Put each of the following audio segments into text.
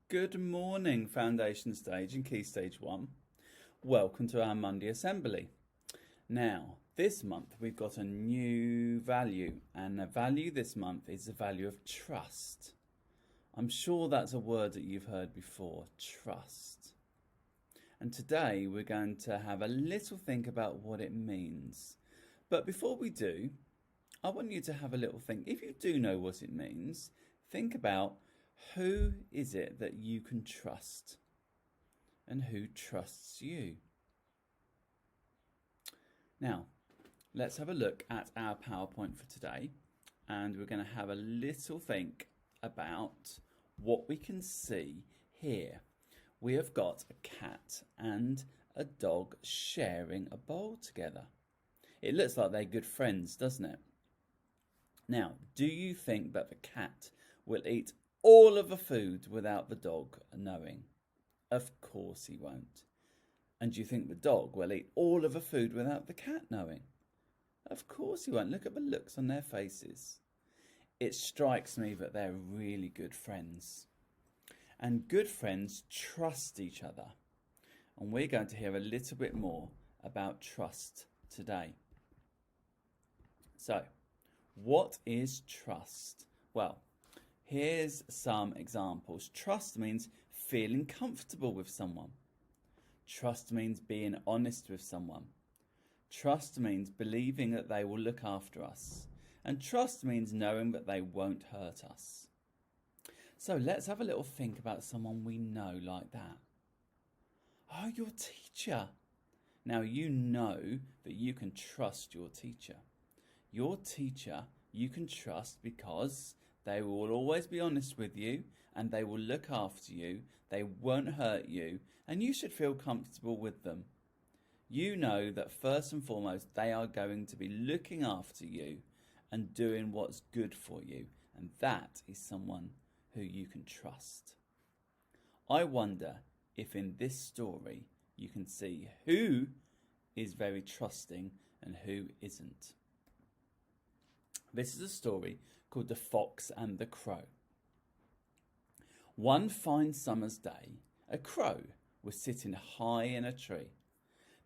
Good morning, Foundation Stage and Key Stage 1. Welcome to our Monday Assembly. Now, this month we've got a new value, and the value this month is the value of trust. I'm sure that's a word that you've heard before, trust. And today we're going to have a little think about what it means. But before we do, I want you to have a little think. If you do know what it means, think about who is it that you can trust and who trusts you. Now, let's have a look at our PowerPoint for today, and we're going to have a little think about what we can see here. We have got a cat and a dog sharing a bowl together. It looks like they're good friends, doesn't it? Now, do you think that the cat will eat all of the food without the dog knowing? Of course he won't. And do you think the dog will eat all of the food without the cat knowing? Of course he won't. Look at the looks on their faces. It strikes me that they're really good friends. And good friends trust each other. And we're going to hear a little bit more about trust today. So, what is trust? Well, here's some examples. Trust means feeling comfortable with someone. Trust means being honest with someone. Trust means believing that they will look after us. And trust means knowing that they won't hurt us. So let's have a little think about someone we know like that. Oh, your teacher. Now you know that you can trust your teacher. Your teacher you can trust because they will always be honest with you and they will look after you. They won't hurt you, and you should feel comfortable with them. You know that first and foremost they are going to be looking after you and doing what's good for you, and that is someone who you can trust. I wonder if in this story you can see who is very trusting and who isn't. This is a story called The Fox and the Crow. One fine summer's day, a crow was sitting high in a tree.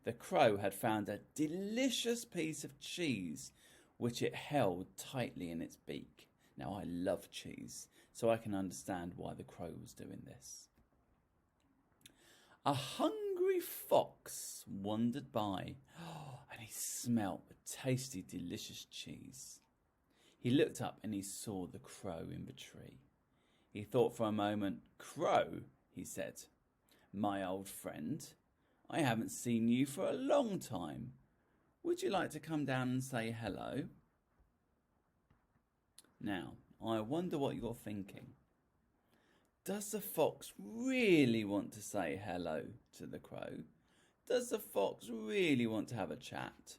The crow had found a delicious piece of cheese which it held tightly in its beak. Now I love cheese, so I can understand why the crow was doing this. A hungry fox wandered by, and he smelt the tasty, delicious cheese. He looked up and he saw the crow in the tree. He thought for a moment. "Crow," he said, "my old friend, I haven't seen you for a long time. Would you like to come down and say hello?" Now, I wonder what you're thinking. Does the fox really want to say hello to the crow? Does the fox really want to have a chat?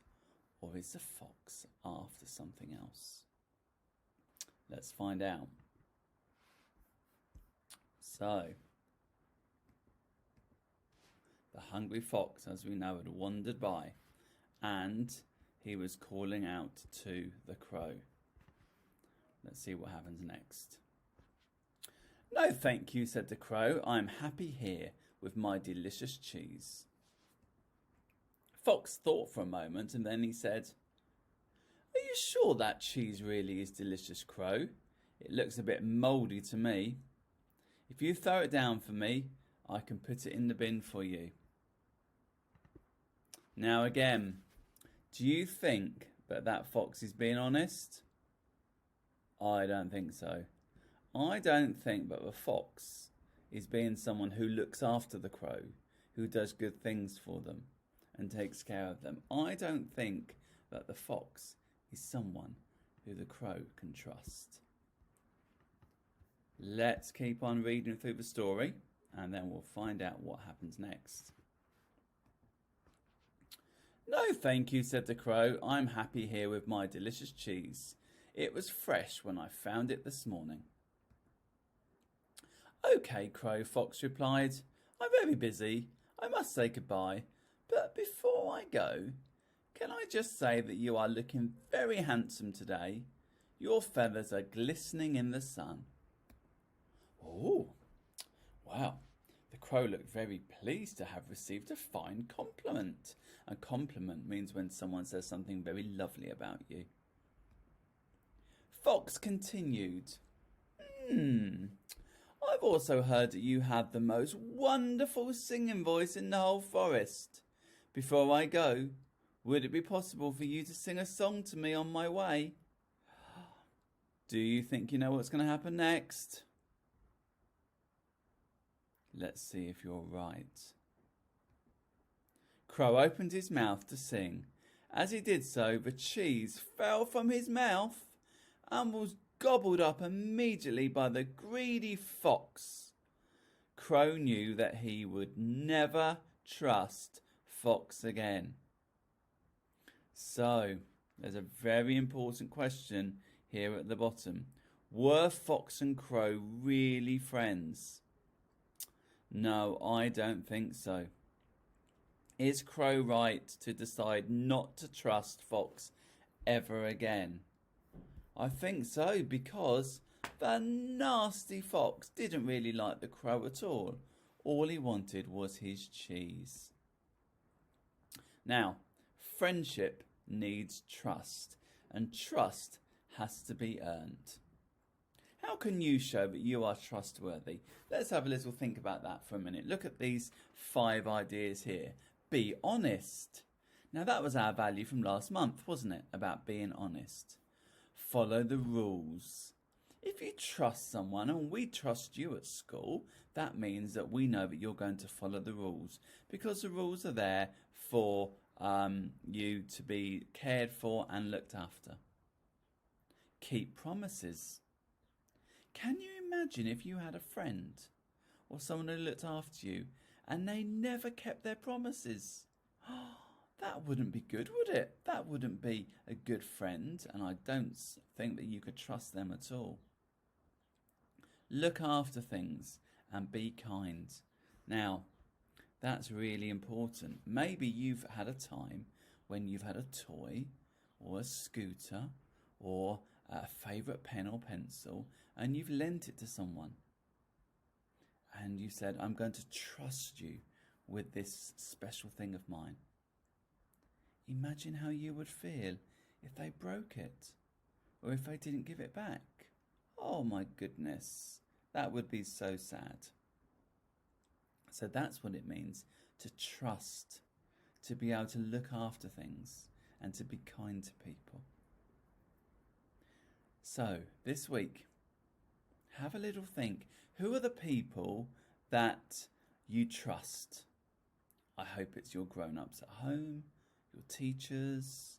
Or is the fox after something else? Let's find out. So, the hungry fox, as we know, had wandered by, and he was calling out to the crow. Let's see what happens next. "No, thank you," said the crow. "I'm happy here with my delicious cheese." Fox thought for a moment, and then he said, "Are you sure that cheese really is delicious, Crow? It looks a bit mouldy to me. If you throw it down for me, I can put it in the bin for you." Now again, do you think that fox is being honest? I don't think so. I don't think that the fox is being someone who looks after the crow, who does good things for them and takes care of them. I don't think that the fox is someone who the crow can trust. Let's keep on reading through the story and then we'll find out what happens next. "No, thank you," said the crow. "I'm happy here with my delicious cheese. It was fresh when I found it this morning." "Okay, Crow," Fox replied. "I'm very busy. I must say goodbye. But before I go, can I just say that you are looking very handsome today? Your feathers are glistening in the sun." "Oh, Well, the crow looked very pleased to have received a fine compliment. A compliment means when someone says something very lovely about you. Fox continued, I've also heard that you have the most wonderful singing voice in the whole forest. Before I go, would it be possible for you to sing a song to me on my way? Do you think you know what's going to happen next? Let's see if you're right. Crow opened his mouth to sing. As he did so, the cheese fell from his mouth and was gobbled up immediately by the greedy fox. Crow knew that he would never trust Fox again. So, there's a very important question here at the bottom. Were Fox and Crow really friends? No, I don't think so. Is Crow right to decide not to trust Fox ever again? I think so, because the nasty fox didn't really like the crow at all. All he wanted was his cheese. Now, friendship needs trust, and trust has to be earned. How can you show that you are trustworthy? Let's have a little think about that for a minute. Look at these 5 ideas here. Be honest. Now, that was our value from last month, wasn't it? About being honest. Follow the rules. If you trust someone, and we trust you at school, that means that we know that you're going to follow the rules, because the rules are there for you to be cared for and looked after. Keep promises. Can you imagine if you had a friend or someone who looked after you and they never kept their promises? That wouldn't be good, would it? That wouldn't be a good friend, and I don't think that you could trust them at all. Look after things and be kind. Now, that's really important. Maybe you've had a time when you've had a toy or a scooter or a favourite pen or pencil, and you've lent it to someone. And you said, I'm going to trust you with this special thing of mine. Imagine how you would feel if they broke it or if they didn't give it back. Oh my goodness, that would be so sad. So that's what it means to trust, to be able to look after things and to be kind to people. So this week, have a little think. Who are the people that you trust? I hope it's your grown-ups at home, your teachers,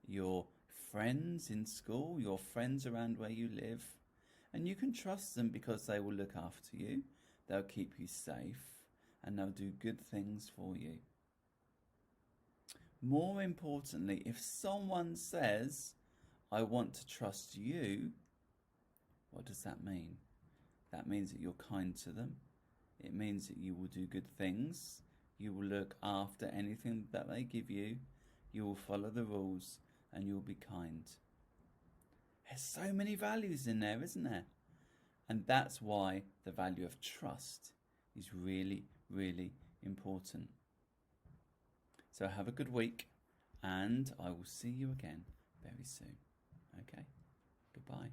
your friends in school, your friends around where you live. And you can trust them because they will look after you, they'll keep you safe, and they'll do good things for you. More importantly, if someone says, I want to trust you, what does that mean? That means that you're kind to them. It means that you will do good things. You will look after anything that they give you. You will follow the rules and you'll be kind. There's so many values in there, isn't there? And that's why the value of trust is really, really important. So have a good week, and I will see you again very soon. Okay? Goodbye.